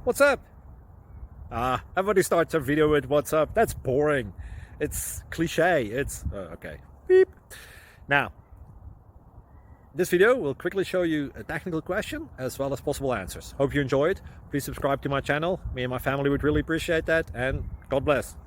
What's up? Everybody starts a video with what's up. That's boring. It's cliche. It's okay. Beep. Now, this video will quickly show you a technical question as well as possible answers. Hope you enjoyed. Please subscribe to my channel. Me and my family would really appreciate that, and God bless.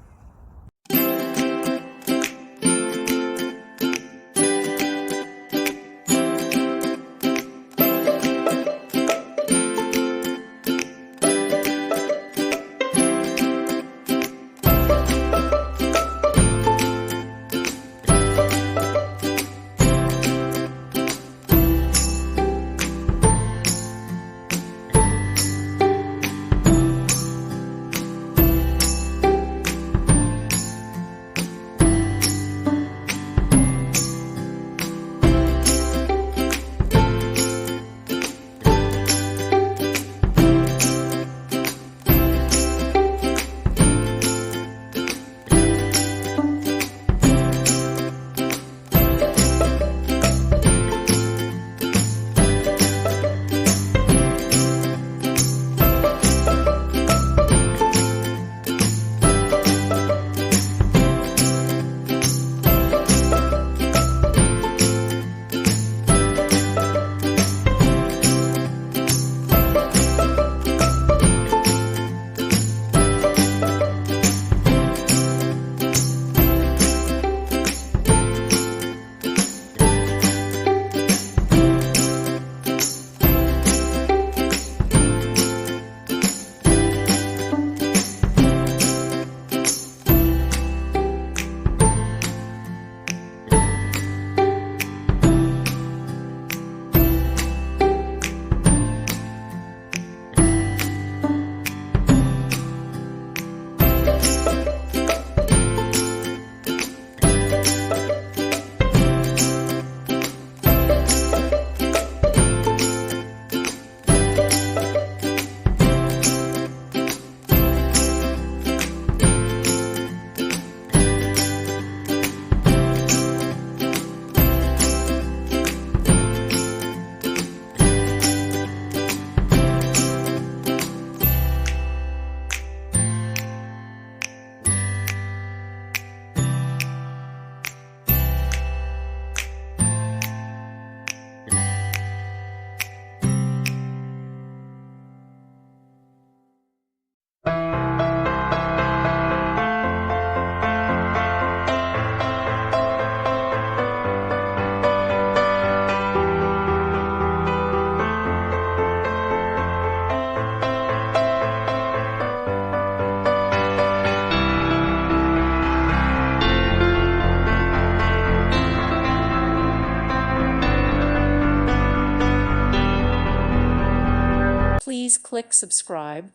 Please click subscribe.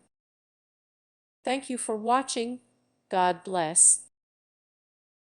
Thank you for watching. God bless.